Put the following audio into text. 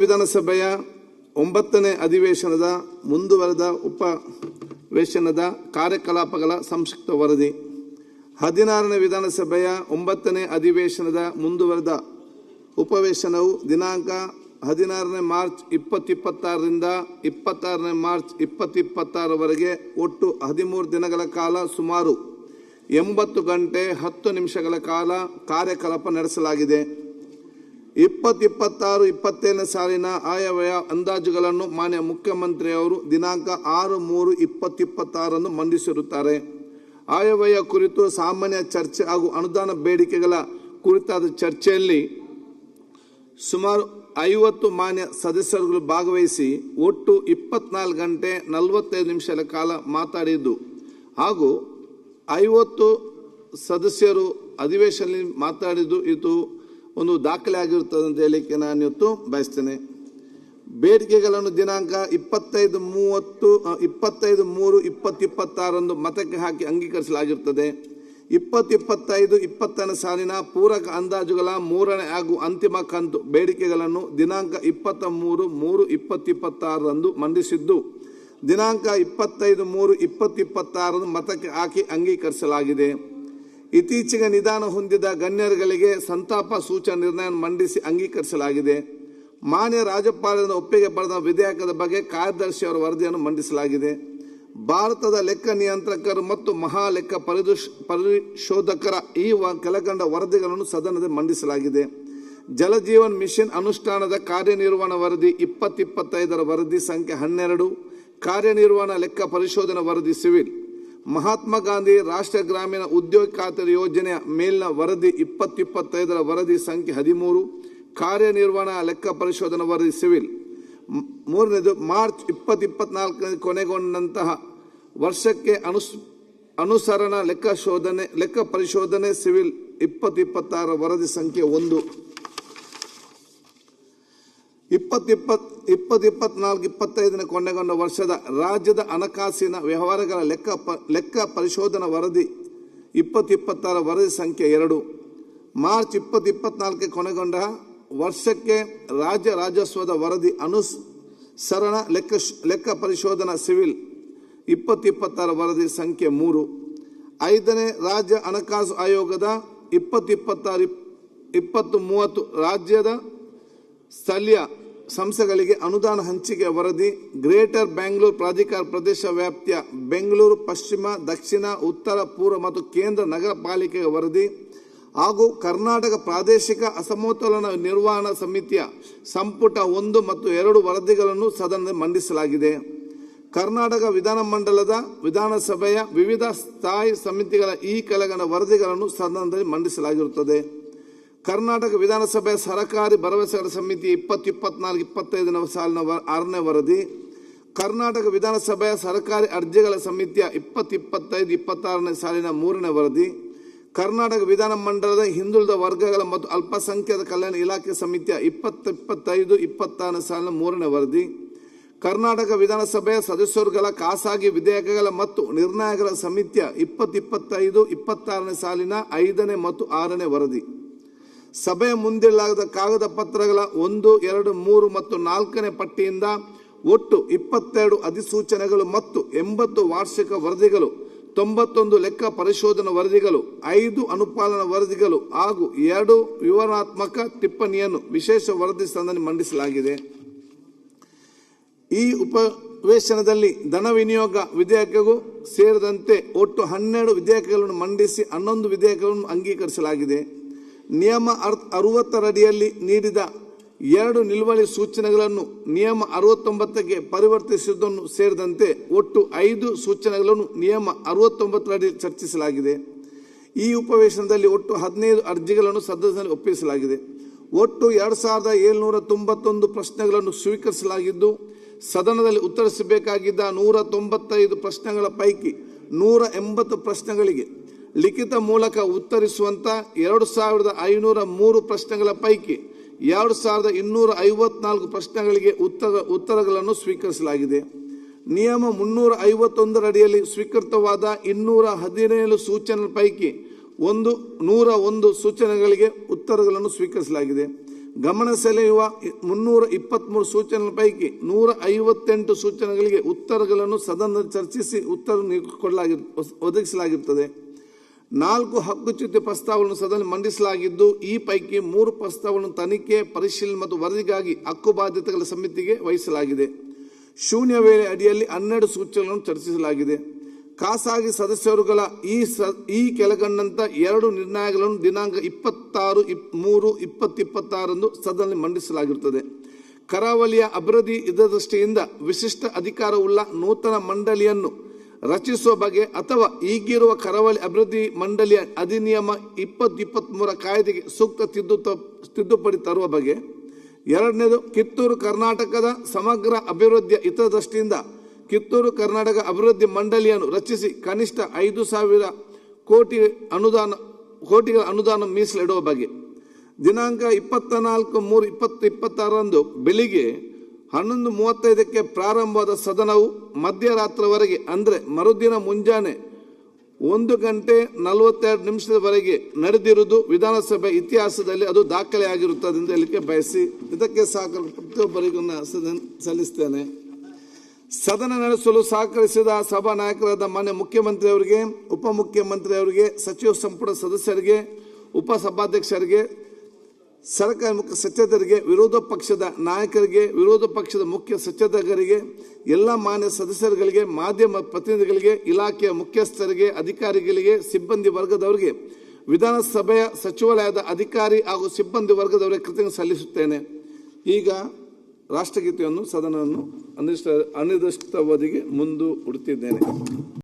ವಿಧಾನಸಭೆಯ 9ನೇ ಅಧಿವೇಶನದ ಮುಂದುವರೆದ ಉಪವೇಶನದ ಕಾರ್ಯಕಲಾಪಗಳ ಸಂಕ್ಷಿಪ್ತ ವರದಿ. 16ನೇ ವಿಧಾನಸಭೆಯ 9ನೇ ಅಧಿವೇಶನದ ಮುಂದುವರೆದ ಉಪವೇಶನವು ದಿನಾಂಕ 16ನೇ ಮಾರ್ಚ್ 2026ರಿಂದ 26ನೇ ಮಾರ್ಚ್ 2026ರವರೆಗೆ ಒಟ್ಟು 13 ದಿನಗಳ ಕಾಲ ಸುಮಾರು 80 ಗಂಟೆ 10 ನಿಮಿಷಗಳ ಕಾಲ ಕಾರ್ಯಕಲಾಪ ನಡೆಸಲಾಗಿದೆ. 2026-27ನೇ ಸಾಲಿನ ಆಯವ್ಯಯ ಅಂದಾಜುಗಳನ್ನು ಮಾನ್ಯ ಮುಖ್ಯಮಂತ್ರಿಯವರು ದಿನಾಂಕ 6/3/2026ರಂದು ಮಂಡಿಸಿರುತ್ತಾರೆ. ಆಯವ್ಯಯ ಕುರಿತು ಸಾಮಾನ್ಯ ಚರ್ಚೆ ಹಾಗೂ ಅನುದಾನ ಬೇಡಿಕೆಗಳ ಕುರಿತಾದ ಚರ್ಚೆಯಲ್ಲಿ ಸುಮಾರು 50 ಮಾನ್ಯ ಸದಸ್ಯರುಗಳು ಭಾಗವಹಿಸಿ ಒಟ್ಟು 24 ಗಂಟೆ 45 ನಿಮಿಷಗಳ ಕಾಲ ಮಾತಾಡಿದ್ದು ಹಾಗೂ 50 ಸದಸ್ಯರು ಅಧಿವೇಶನದಲ್ಲಿ ಮಾತಾಡಿದ್ದು ಇದು ಒಂದು ದಾಖಲೆ ಆಗಿರುತ್ತದೆ ಅಂತ ಹೇಳಲಿಕ್ಕೆ ನಾನು ಇವತ್ತು ಬಯಸ್ತೇನೆ. ಬೇಡಿಕೆಗಳನ್ನು ದಿನಾಂಕ 25/3/2026ರಂದು ಮತಕ್ಕೆ ಹಾಕಿ ಅಂಗೀಕರಿಸಲಾಗಿರುತ್ತದೆ. 2025-20ನೇ ಸಾಲಿನ ಪೂರಕ ಅಂದಾಜುಗಳ 3ನೇ ಹಾಗೂ ಅಂತಿಮ ಕಂತು ಬೇಡಿಕೆಗಳನ್ನು ದಿನಾಂಕ 23/3/2026ರಂದು ಮಂಡಿಸಿದ್ದು ದಿನಾಂಕ 25/3/2026ರಂದು ಮತಕ್ಕೆ ಹಾಕಿ ಅಂಗೀಕರಿಸಲಾಗಿದೆ. ಇತ್ತೀಚೆಗೆ ನಿಧನ ಹೊಂದಿದ ಗಣ್ಯರುಗಳಿಗೆ ಸಂತಾಪ ಸೂಚನಾ ನಿರ್ಣಯ ಮಂಡಿಸಿ ಅಂಗೀಕರಿಸಲಾಗಿದೆ. ಮಾನ್ಯ ರಾಜ್ಯಪಾಲರಿಂದ ಒಪ್ಪಿಗೆ ಪಡೆದ ವಿಧೇಯಕದ ಬಗ್ಗೆ ಕಾರ್ಯದರ್ಶಿಯವರ ವರದಿಯನ್ನು ಮಂಡಿಸಲಾಗಿದೆ. ಭಾರತದ ಲೆಕ್ಕ ನಿಯಂತ್ರಕರು ಮತ್ತು ಮಹಾ ಲೆಕ್ಕ ಪರಿಶೋಧಕರ ಈ ಕೆಳಕಂಡ ವರದಿಗಳನ್ನು ಸದನದಲ್ಲಿ ಮಂಡಿಸಲಾಗಿದೆ. ಜಲಜೀವನ್ ಮಿಷನ್ ಅನುಷ್ಠಾನದ ಕಾರ್ಯನಿರ್ವಹಣಾ ವರದಿ 2025ರ ವರದಿ ಸಂಖ್ಯೆ 12, ಕಾರ್ಯನಿರ್ವಹಣಾ ಲೆಕ್ಕ ಪರಿಶೋಧನಾ ವರದಿ ಸಿವಿಲ್, ಮಹಾತ್ಮ ಗಾಂಧಿ ರಾಷ್ಟ್ರೀಯ ಗ್ರಾಮೀಣ ಉದ್ಯೋಗ ಖಾತರಿ ಯೋಜನೆಯ ಮೇಲಿನ ವರದಿ 2025ರ ವರದಿ ಸಂಖ್ಯೆ 13, ಕಾರ್ಯನಿರ್ವಹಣಾ ಲೆಕ್ಕ ಪರಿಶೋಧನಾ ವರದಿ ಸಿವಿಲ್. 3ನೇದು ಮಾರ್ಚ್ 2024 ಕೊನೆಗೊಂಡಂತಹ ವರ್ಷಕ್ಕೆ ಅನುಸರಣ ಲೆಕ್ಕ ಪರಿಶೋಧನೆ ಸಿವಿಲ್ 2026ರ ವರದಿ ಸಂಖ್ಯೆ 1. 2024-25ನೇ ಕೊನೆಗೊಂಡ ವರ್ಷದ ರಾಜ್ಯದ ಹಣಕಾಸಿನ ವ್ಯವಹಾರಗಳ ಲೆಕ್ಕ ಪರಿಶೋಧನಾ ವರದಿ 2026ರ ವರದಿ ಸಂಖ್ಯೆ 2. ಮಾರ್ಚ್ 2024 ಕೊನೆಗೊಂಡ ವರ್ಷಕ್ಕೆ ರಾಜ್ಯ ರಾಜಸ್ವದ ವರದಿ ಅನುಸರಣ ಲೆಕ್ಕ ಪರಿಶೋಧನಾ ಸಿವಿಲ್ 2026ರ ವರದಿ ಸಂಖ್ಯೆ 3. 5ನೇ ರಾಜ್ಯ ಹಣಕಾಸು ಆಯೋಗದ 2026-2030 ರಾಜ್ಯದ ಸ್ಥಳೀಯ ಸಂಸ್ಥೆಗಳಿಗೆ ಅನುದಾನ ಹಂಚಿಕೆ ವರದಿ, ಗ್ರೇಟರ್ ಬೆಂಗಳೂರು ಪ್ರಾಧಿಕಾರ ಪ್ರದೇಶ ವ್ಯಾಪ್ತಿಯ ಬೆಂಗಳೂರು ಪಶ್ಚಿಮ, ದಕ್ಷಿಣ, ಉತ್ತರ, ಪೂರ್ವ ಮತ್ತು ಕೇಂದ್ರ ನಗರ ಪಾಲಿಕೆಯ ವರದಿ ಹಾಗೂ ಕರ್ನಾಟಕ ಪ್ರಾದೇಶಿಕ ಅಸಮತೋಲನ ನಿರ್ವಹಣಾ ಸಮಿತಿಯ ಸಂಪುಟ 1 ಮತ್ತು 2 ವರದಿಗಳನ್ನು ಸದನದಲ್ಲಿ ಮಂಡಿಸಲಾಗಿದೆ. ಕರ್ನಾಟಕ ವಿಧಾನಮಂಡಲದ ವಿಧಾನಸಭೆಯ ವಿವಿಧ ಸ್ಥಾಯಿ ಸಮಿತಿಗಳ ಈ ಕೆಳಗಣ ವರದಿಗಳನ್ನು ಸದನದಲ್ಲಿ ಮಂಡಿಸಲಾಗಿರುತ್ತದೆ. ಕರ್ನಾಟಕ ವಿಧಾನಸಭೆಯ ಸರಕಾರಿ ಭರವಸೆಗಳ ಸಮಿತಿ 2024-25ನೇ ಸಾಲಿನ 6ನೇ ವರದಿ, ಕರ್ನಾಟಕ ವಿಧಾನಸಭೆಯ ಸರಕಾರಿ ಅರ್ಜಿಗಳ ಸಮಿತಿಯ 2025-26ನೇ ಸಾಲಿನ 3ನೇ ವರದಿ, ಕರ್ನಾಟಕ ವಿಧಾನಮಂಡಲದ ಹಿಂದುಳಿದ ವರ್ಗಗಳ ಮತ್ತು ಅಲ್ಪಸಂಖ್ಯಾತ ಕಲ್ಯಾಣ ಇಲಾಖೆ ಸಮಿತಿಯ 2025-26ನೇ ಸಾಲಿನ 3ನೇ ವರದಿ, ಕರ್ನಾಟಕ ವಿಧಾನಸಭೆಯ ಸದಸ್ಯರುಗಳ ಖಾಸಗಿ ವಿಧೇಯಕಗಳ ಮತ್ತು ನಿರ್ಣಯಗಳ ಸಮಿತಿಯ 2025-26ನೇ ಸಾಲಿನ 5ನೇ ಮತ್ತು 6ನೇ ವರದಿ. ಸಭೆಯ ಮುಂದಿಡಲಾದ ಕಾಗದ ಪತ್ರಗಳ 1, 2, 3 ಮತ್ತು 4ನೇ ಪಟ್ಟಿಯಿಂದ ಒಟ್ಟು 22 ಅಧಿಸೂಚನೆಗಳು ಮತ್ತು 80 ವಾರ್ಷಿಕ ವರದಿಗಳು, 91 ಲೆಕ್ಕ ಪರಿಶೋಧನಾ ವರದಿಗಳು, 5 ಅನುಪಾಲನಾ ವರದಿಗಳು ಹಾಗೂ 2 ವಿವರಣಾತ್ಮಕ ಟಿಪ್ಪಣಿಯನ್ನು ವಿಶೇಷ ವರದಿ ಸದನದಲ್ಲಿ ಮಂಡಿಸಲಾಗಿದೆ. ಈ ಉಪವೇಶನದಲ್ಲಿ ಧನ ವಿನಿಯೋಗ ವಿಧೇಯಕವು ಸೇರಿದಂತೆ ಒಟ್ಟು 12 ವಿಧೇಯಕಗಳನ್ನು ಮಂಡಿಸಿ 11 ವಿಧೇಯಕಗಳನ್ನು ಅಂಗೀಕರಿಸಲಾಗಿದೆ. ನಿಯಮ 60ರಡಿಯಲ್ಲಿ ನೀಡಿದ 2 ನಿಲುವಳಿ ಸೂಚನೆಗಳನ್ನು ನಿಯಮ 69ಗೆ ಪರಿವರ್ತಿಸುವುದನ್ನು ಸೇರಿದಂತೆ ಒಟ್ಟು 5 ಸೂಚನೆಗಳನ್ನು ನಿಯಮ 69ರಡಿ ಚರ್ಚಿಸಲಾಗಿದೆ. ಈ ಉಪವೇಶನದಲ್ಲಿ ಒಟ್ಟು 15 ಅರ್ಜಿಗಳನ್ನು ಸದನದಲ್ಲಿ ಒಪ್ಪಿಸಲಾಗಿದೆ. ಒಟ್ಟು 2791 ಪ್ರಶ್ನೆಗಳನ್ನು ಸ್ವೀಕರಿಸಲಾಗಿದ್ದು ಸದನದಲ್ಲಿ ಉತ್ತರಿಸಬೇಕಾಗಿದ್ದ 195 ಪ್ರಶ್ನೆಗಳ ಪೈಕಿ 180 ಪ್ರಶ್ನೆಗಳಿಗೆ ಲಿಖಿತ ಮೂಲಕ ಉತ್ತರಿಸುವಂತ 2503 ಪ್ರಶ್ನೆಗಳ ಪೈಕಿ 2254 ಪ್ರಶ್ನೆಗಳಿಗೆ ಉತ್ತರಗಳನ್ನು ಸ್ವೀಕರಿಸಲಾಗಿದೆ. ನಿಯಮ 351ರಡಿಯಲ್ಲಿ ಸ್ವೀಕೃತವಾದ 217 ಸೂಚನೆಗಳ ಪೈಕಿ 101 ಸೂಚನೆಗಳಿಗೆ ಉತ್ತರಗಳನ್ನು ಸ್ವೀಕರಿಸಲಾಗಿದೆ. ಗಮನ ಸೆಳೆಯುವ 323 ಸೂಚನೆಗಳ ಪೈಕಿ 158 ಸೂಚನೆಗಳಿಗೆ ಉತ್ತರಗಳನ್ನು ಸದನದಲ್ಲಿ ಚರ್ಚಿಸಿ ಉತ್ತರ ಒದಗಿಸಲಾಗಿರುತ್ತದೆ. 4 ಹಕ್ಕುಚ್ಯುತಿ ಪ್ರಸ್ತಾವಗಳನ್ನು ಸದನ ಮಂಡಿಸಲಾಗಿದ್ದು, ಈ ಪೈಕಿ 3 ಪ್ರಸ್ತಾವಗಳನ್ನು ತನಿಖೆ, ಪರಿಶೀಲನೆ ಮತ್ತು ವರದಿಗಾಗಿ ಹಕ್ಕು ಬಾಧ್ಯತೆಗಳ ಸಮಿತಿಗೆ ವಹಿಸಲಾಗಿದೆ. ಶೂನ್ಯ ವೇಳೆ ಅಡಿಯಲ್ಲಿ 12 ಸೂಚನೆಗಳನ್ನು ಚರ್ಚಿಸಲಾಗಿದೆ. ಖಾಸಗಿ ಸದಸ್ಯರುಗಳ ಈ ಕೆಳಗಂಡಂತ 2 ನಿರ್ಣಯಗಳನ್ನು ದಿನಾಂಕ 26/3/2026 ಸದನದಲ್ಲಿ ಮಂಡಿಸಲಾಗಿರುತ್ತದೆ. ಕರಾವಳಿಯ ಅಭಿವೃದ್ಧಿ ಹಿತದೃಷ್ಟಿಯಿಂದ ವಿಶಿಷ್ಟ ಅಧಿಕಾರವುಳ್ಳ ನೂತನ ಮಂಡಳಿಯನ್ನು ರಚಿಸುವ ಬಗ್ಗೆ ಅಥವಾ ಈಗಿರುವ ಕರಾವಳಿ ಅಭಿವೃದ್ಧಿ ಮಂಡಳಿಯ ಅಧಿನಿಯಮ 2023 ಕಾಯ್ದೆಗೆ ಸೂಕ್ತ ತಿದ್ದುಪಡಿ ತರುವ ಬಗ್ಗೆ. 2ನೇದು, ಕಿತ್ತೂರು ಕರ್ನಾಟಕದ ಸಮಗ್ರ ಅಭಿವೃದ್ಧಿಯ ಹಿತದೃಷ್ಟಿಯಿಂದ ಕಿತ್ತೂರು ಕರ್ನಾಟಕ ಅಭಿವೃದ್ಧಿ ಮಂಡಳಿಯನ್ನು ರಚಿಸಿ ಕನಿಷ್ಠ 5,000 ಕೋಟಿಗಳ ಅನುದಾನ ಮೀಸಲಿಡುವ ಬಗ್ಗೆ. ದಿನಾಂಕ 24/3/2026 ಬೆಳಿಗ್ಗೆ 11:35ಕ್ಕೆ ಪ್ರಾರಂಭವಾದ ಸದನವು ಮಧ್ಯರಾತ್ರಿವರೆಗೆ ಅಂದರೆ ಮರುದಿನ ಮುಂಜಾನೆ 1:42 ನಡೆದಿರುವುದು ವಿಧಾನಸಭೆ ಇತಿಹಾಸದಲ್ಲಿ ಅದು ದಾಖಲೆಯಾಗಿರುತ್ತದೆ ಎಂದು ಹೇಳಿಕೆ ಬಯಸಿ ಇದಕ್ಕೆ ಸಹಕಾರ ಪ್ರತಿಯೊಬ್ಬರಿಗೂ ಸಲ್ಲಿಸುತ್ತೇನೆ. ಸದನ ನಡೆಸಲು ಸಹಕರಿಸಿದ ಸಭಾ ನಾಯಕರಾದ ಮಾನ್ಯ ಮುಖ್ಯಮಂತ್ರಿಯವರಿಗೆ, ಉಪಮುಖ್ಯಮಂತ್ರಿಯವರಿಗೆ, ಸಚಿವ ಸಂಪುಟ ಸದಸ್ಯರಿಗೆ, ಉಪಸಭಾಧ್ಯಕ್ಷರಿಗೆ, ಸರ್ಕಾರಿ ಮುಖ್ಯ ಸಚೇತಕರಿಗೆ, ವಿರೋಧ ಪಕ್ಷದ ನಾಯಕರಿಗೆ, ವಿರೋಧ ಪಕ್ಷದ ಮುಖ್ಯ ಸಚೇತಕರಿಗೆ, ಎಲ್ಲ ಮಾನ್ಯ ಸದಸ್ಯರುಗಳಿಗೆ, ಮಾಧ್ಯಮ ಪ್ರತಿನಿಧಿಗಳಿಗೆ, ಇಲಾಖೆಯ ಮುಖ್ಯಸ್ಥರಿಗೆ, ಅಧಿಕಾರಿಗಳಿಗೆ, ಸಿಬ್ಬಂದಿ ವರ್ಗದವರಿಗೆ, ವಿಧಾನಸಭೆಯ ಸಚಿವಾಲಯದ ಅಧಿಕಾರಿ ಹಾಗೂ ಸಿಬ್ಬಂದಿ ವರ್ಗದವರಿಗೆ ಕೃತಜ್ಞತೆ ಸಲ್ಲಿಸುತ್ತೇನೆ. ಈಗ ರಾಷ್ಟ್ರಗೀತೆಯನ್ನು ಸದನವನ್ನು ಅನಿರ್ದಿಷ್ಟಾವಧಿಗೆ ಮುಂದೂಡುತ್ತಿದ್ದೇನೆ.